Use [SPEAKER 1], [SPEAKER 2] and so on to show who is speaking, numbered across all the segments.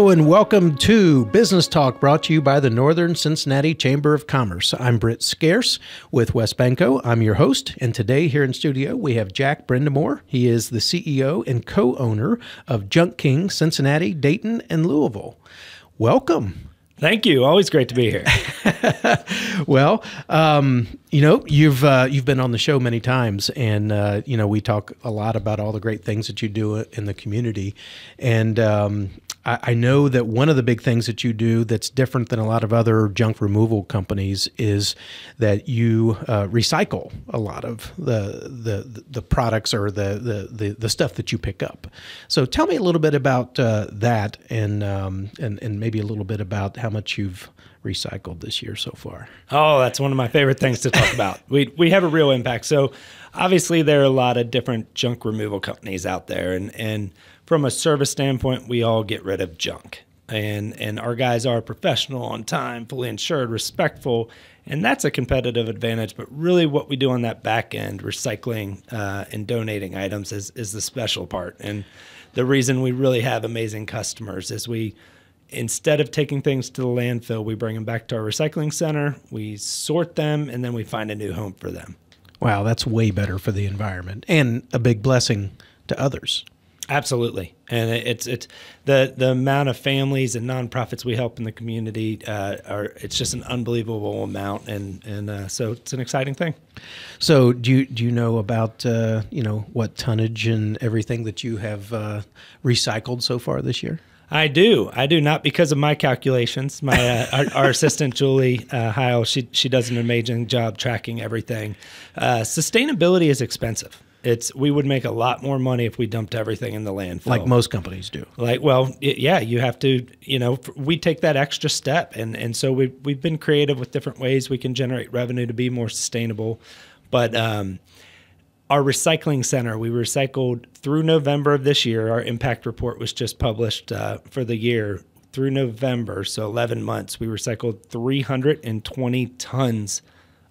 [SPEAKER 1] Hello and welcome to Business Talk, brought to you by the Northern Cincinnati Chamber of Commerce. I'm Britt Scearce with West Banco. I'm your host, and today here in studio we have Jack Brendamour. He is the CEO and co-owner of Junk King, Cincinnati, Dayton, and Louisville. Welcome.
[SPEAKER 2] Thank you. Always great to be here.
[SPEAKER 1] Well, you've been on the show many times, and we talk a lot about all the great things that you do in the community, and I know that one of the big things that you do that's different than a lot of other junk removal companies is that you recycle a lot of the products or the stuff that you pick up. So tell me a little bit about that, and maybe a little bit about how much you've recycled this year so far.
[SPEAKER 2] Oh, that's one of my favorite things to talk about. We have a real impact. So obviously there are a lot of different junk removal companies out there, and from a service standpoint, we all get rid of junk. And our guys are professional, on time, fully insured, respectful, and that's a competitive advantage. But really what we do on that back end, recycling and donating items, is the special part. And the reason we really have amazing customers is instead of taking things to the landfill, we bring them back to our recycling center, we sort them, and then we find a new home for them.
[SPEAKER 1] Wow, that's way better for the environment and a big blessing to others. Absolutely.
[SPEAKER 2] And it's the amount of families and nonprofits we help in the community it's just an unbelievable amount, and so it's an exciting thing.
[SPEAKER 1] So do you know about what tonnage and everything that you have recycled so far this year?
[SPEAKER 2] I do not because of my calculations. My our assistant Julie Heil, she does an amazing job tracking everything. Sustainability is expensive. We would make a lot more money if we dumped everything in the landfill,
[SPEAKER 1] like most companies do.
[SPEAKER 2] You have to. We take that extra step, and so we've been creative with different ways we can generate revenue to be more sustainable. But our recycling center, we recycled through November of this year. Our impact report was just published for the year through November, so 11 months. We recycled 320 tons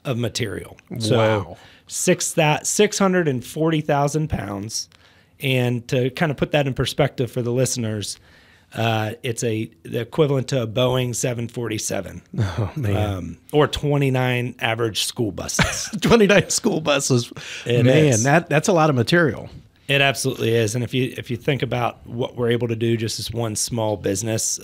[SPEAKER 2] of material.
[SPEAKER 1] Wow.
[SPEAKER 2] So 640,000 pounds. And to kind of put that in perspective for the listeners, it's the equivalent to a Boeing 747.
[SPEAKER 1] Oh, man.
[SPEAKER 2] Or 29 average school buses.
[SPEAKER 1] 29 school buses. That's a lot of material.
[SPEAKER 2] It absolutely is. And if you think about what we're able to do just as one small business,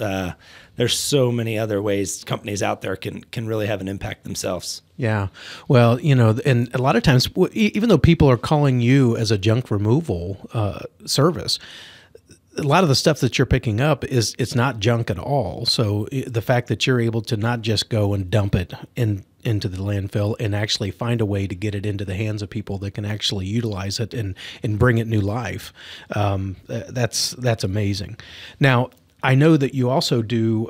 [SPEAKER 2] there's so many other ways companies out there can really have an impact themselves.
[SPEAKER 1] Yeah. Well, and a lot of times, even though people are calling you as a junk removal service, a lot of the stuff that you're picking up it's not junk at all. So the fact that you're able to not just go and dump it into the landfill and actually find a way to get it into the hands of people that can actually utilize it and bring it new life, that's amazing. Now, I know that you also do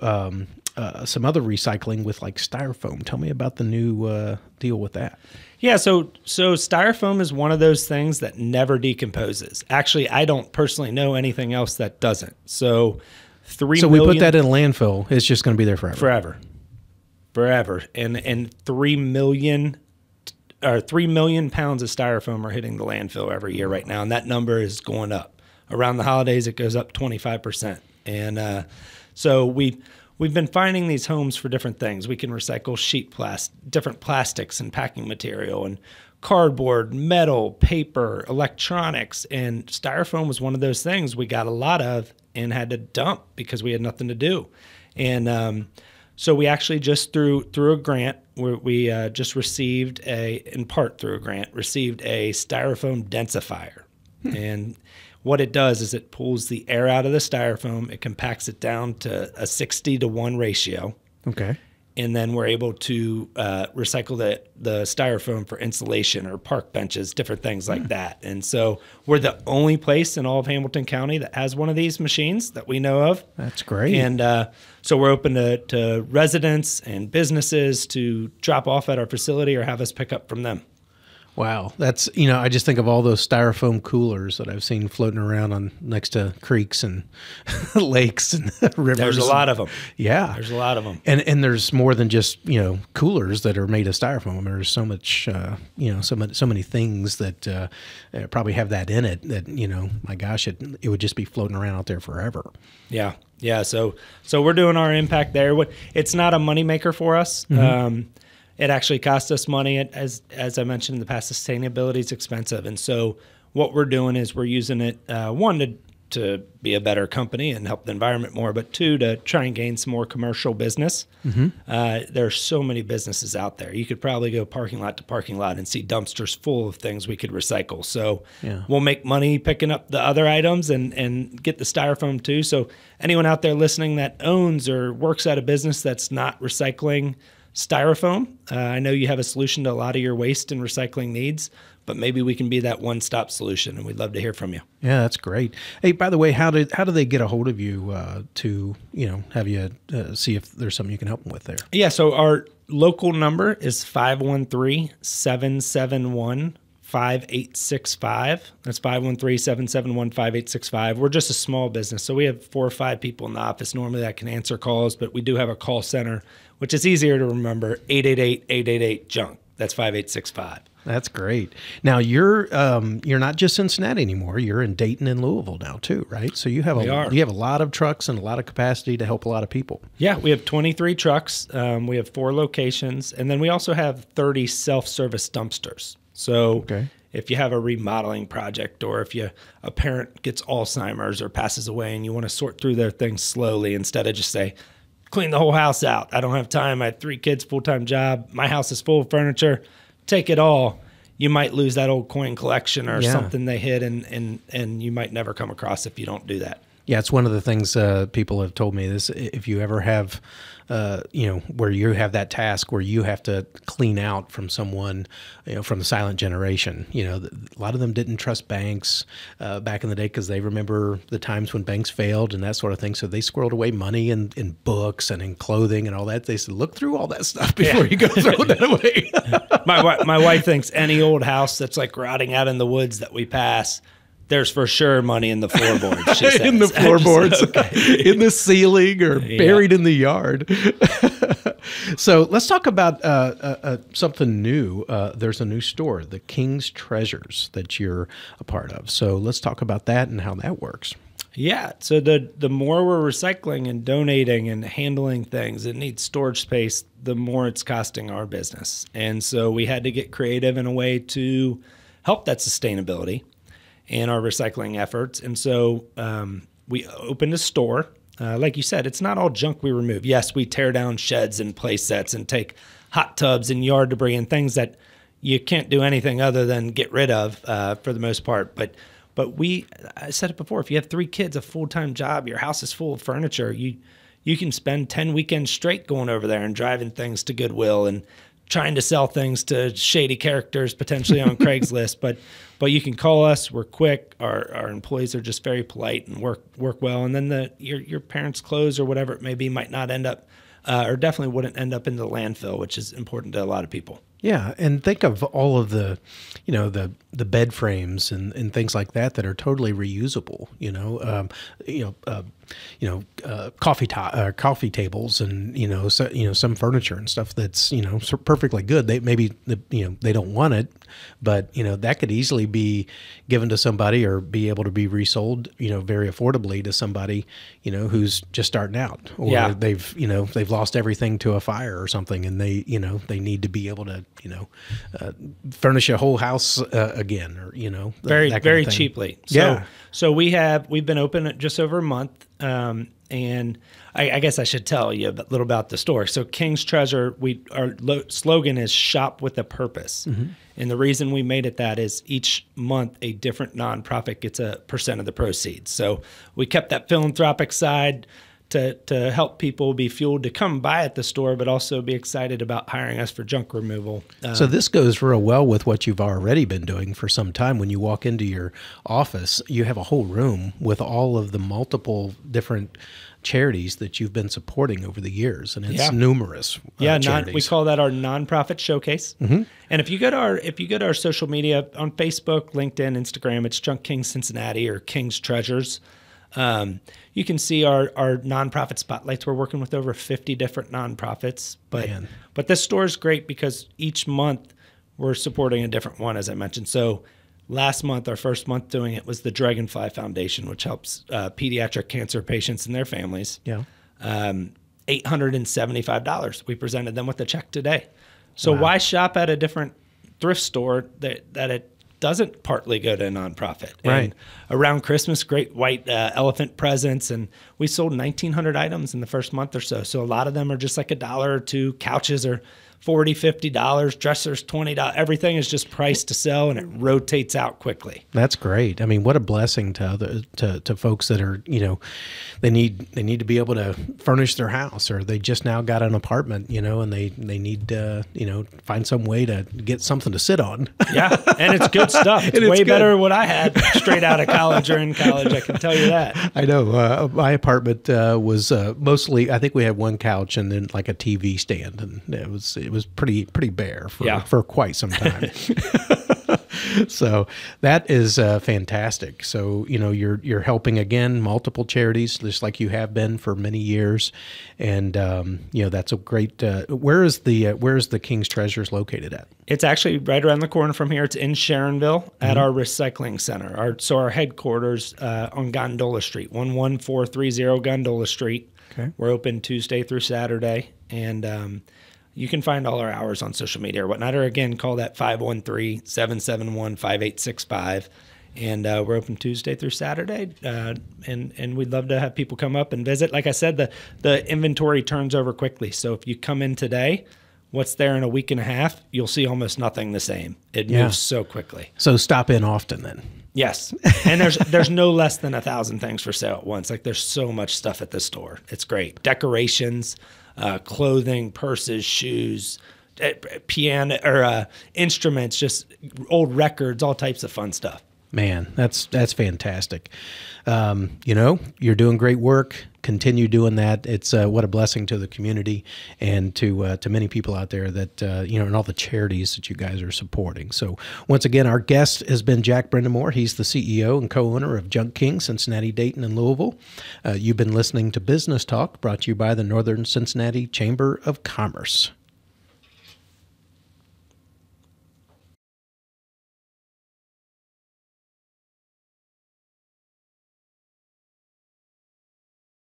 [SPEAKER 1] some other recycling with like Styrofoam. Tell me about the new deal with that.
[SPEAKER 2] Yeah, so Styrofoam is one of those things that never decomposes. Actually, I don't personally know anything else that doesn't. So we put that in a landfill, it's just going to be there forever. Forever. And 3 million pounds of Styrofoam are hitting the landfill every year right now, and that number is going up. Around the holidays, it goes up 25%. And so we've been finding these homes for different things. We can recycle different plastics and packing material, and cardboard, metal, paper, electronics, and Styrofoam was one of those things we got a lot of and had to dump because we had nothing to do. And so we actually just through a grant, we just received in part through a grant, received a Styrofoam densifier. And what it does is it pulls the air out of the Styrofoam, it compacts it down to a 60-to-1 ratio.
[SPEAKER 1] Okay.
[SPEAKER 2] And then we're able to recycle the Styrofoam for insulation or park benches, different things like that. And so we're the only place in all of Hamilton County that has one of these machines that we know of.
[SPEAKER 1] That's great.
[SPEAKER 2] And so we're open to residents and businesses to drop off at our facility or have us pick up from them.
[SPEAKER 1] Wow. That's, I just think of all those Styrofoam coolers that I've seen floating around next to creeks and lakes and rivers.
[SPEAKER 2] There's a lot of them.
[SPEAKER 1] Yeah.
[SPEAKER 2] There's a lot of them.
[SPEAKER 1] And there's more than just, coolers that are made of Styrofoam. There's so much, so many things that probably have that in it that, my gosh, it would just be floating around out there forever.
[SPEAKER 2] Yeah. Yeah, so we're doing our impact there. It's not a moneymaker for us. It actually costs us money. As I mentioned in the past, sustainability is expensive. And so what we're doing is we're using it, one, to be a better company and help the environment more, but two, to try and gain some more commercial business. There are so many businesses out there. You could probably go parking lot to parking lot and see dumpsters full of things we could recycle. So we'll make money picking up the other items and get the styrofoam too. So anyone out there listening that owns or works at a business that's not recycling styrofoam, I know you have a solution to a lot of your waste and recycling needs, but maybe we can be that one-stop solution, and we'd love to hear from you.
[SPEAKER 1] Yeah, that's great. Hey, by the way, how do they get a hold of you to have you see if there's something you can help them with there? Yeah,
[SPEAKER 2] so our local number is 513-771-5865. That's 513-771-5865. We're just a small business, so we have 4 or 5 people in the office normally that can answer calls, but we do have a call center, which is easier to remember, 888-888-JUNK. That's 5865.
[SPEAKER 1] That's great. Now you're not just Cincinnati anymore. You're in Dayton and Louisville now too, right? So you have a lot of trucks and a lot of capacity to help a lot of people.
[SPEAKER 2] Yeah, we have 23 trucks. We have 4 locations, and then we also have 30 self-service dumpsters. So if you have a remodeling project, or if a parent gets Alzheimer's or passes away, and you want to sort through their things slowly instead of just say, clean the whole house out. I don't have time. I have 3 kids, full-time job. My house is full of furniture. Take it all. You might lose that old coin collection or something they hid, and you might never come across if you don't do that.
[SPEAKER 1] Yeah, it's one of the things people have told me. This, if you ever have, where you have that task where you have to clean out from someone, from the silent generation. A lot of them didn't trust banks back in the day because they remember the times when banks failed and that sort of thing. So they squirreled away money in books and in clothing and all that. They said, look through all that stuff before you go throw that away.
[SPEAKER 2] My wife thinks any old house that's like rotting out in the woods that we pass, there's for sure money in the floorboards. She says.
[SPEAKER 1] In the floorboards, in the ceiling, or buried in the yard. So let's talk about something new. There's a new store, the King's Treasures, that you're a part of. So let's talk about that and how that works.
[SPEAKER 2] Yeah. So the more we're recycling and donating and handling things, it needs storage space, the more it's costing our business. And so we had to get creative in a way to help that sustainability and our recycling efforts. And so we opened a store. Like you said, it's not all junk we remove. Yes, we tear down sheds and play sets and take hot tubs and yard debris and things that you can't do anything other than get rid of for the most part. But I said it before, if you have 3 kids, a full-time job, your house is full of furniture, you can spend 10 weekends straight going over there and driving things to Goodwill and trying to sell things to shady characters potentially on Craigslist. But you can call us. We're quick. Our employees are just very polite and work well. And then your parents' clothes or whatever it may be might not end up, or definitely wouldn't end up in the landfill, which is important to a lot of people.
[SPEAKER 1] Yeah, and think of all of the, the bed frames and things like that are totally reusable. Coffee tables and some furniture and stuff that's perfectly good. They don't want it, but that could easily be given to somebody or be able to be resold very affordably to somebody who's just starting out, or they've lost everything to a fire or something, and they need to be able to furnish a whole house again, or
[SPEAKER 2] very cheaply. So we've been open just over a month, and I guess I should tell you a little about the store. So King's Treasure, our slogan is "Shop with a Purpose," and the reason we made it that is each month a different nonprofit gets a % of the proceeds. So we kept that philanthropic side to help people be fueled to come by at the store, but also be excited about hiring us for junk removal.
[SPEAKER 1] So this goes real well with what you've already been doing for some time. When you walk into your office, you have a whole room with all of the multiple different charities that you've been supporting over the years, and it's numerous.
[SPEAKER 2] We call that our nonprofit showcase. And if you go to our social media on Facebook, LinkedIn, Instagram, it's Junk King Cincinnati or King's Treasures. You can see our nonprofit spotlights. We're working with over 50 different nonprofits, but this store is great because each month we're supporting a different one, as I mentioned. So Last month, our first month doing it was the Dragonfly Foundation, which helps pediatric cancer patients and their families.
[SPEAKER 1] Yeah.
[SPEAKER 2] $875. We presented them with a check today. So why shop at a different thrift store that it doesn't partly go to a nonprofit?
[SPEAKER 1] Right.
[SPEAKER 2] And around Christmas, great white elephant presents, and we sold 1,900 items in the first month or so. So a lot of them are just like $1 or $2. Couches are $40, $50, dressers $20. Everything is just priced to sell, and it rotates out quickly.
[SPEAKER 1] That's great. I mean, what a blessing to folks that are, you know, they need to be able to furnish their house, or they just now got an apartment, you know, and they need to, you know, find some way to get something to sit on.
[SPEAKER 2] Yeah, and it's good stuff. It's way better than what I had straight out of college or in college. I can tell you that.
[SPEAKER 1] I know. My apartment was mostly, I think we had one couch and then like a TV stand, and it was pretty bare for quite some time. So that is fantastic. So, you know, you're helping, again, multiple charities, just like you have been for many years. And, you know, that's a great, where is the King's Treasures located at?
[SPEAKER 2] It's actually right around the corner from here. It's in Sharonville at our recycling center. Our headquarters on Gondola Street, 11430 Gondola Street.
[SPEAKER 1] Okay.
[SPEAKER 2] We're open Tuesday through Saturday. And, you can find all our hours on social media or whatnot, or again, call that 513-771-5865. And we're open Tuesday through Saturday. And we'd love to have people come up and visit. Like I said, the inventory turns over quickly. So if you come in today, what's there in a week and a half, you'll see almost nothing the same. It moves so quickly.
[SPEAKER 1] So stop in often then.
[SPEAKER 2] Yes. And there's no less than 1,000 things for sale at once. Like, there's so much stuff at the store. It's great. Decorations, clothing, purses, shoes, piano or instruments, just old records, all types of fun stuff.
[SPEAKER 1] Man, that's fantastic. You know, you're doing great work. Continue doing that. It's what a blessing to the community and to many people out there that, you know, and all the charities that you guys are supporting. So once again, our guest has been Jack Brendamour. He's the CEO and co-owner of Junk King, Cincinnati, Dayton, and Louisville. You've been listening to Business Talk, brought to you by the Northern Cincinnati Chamber of Commerce.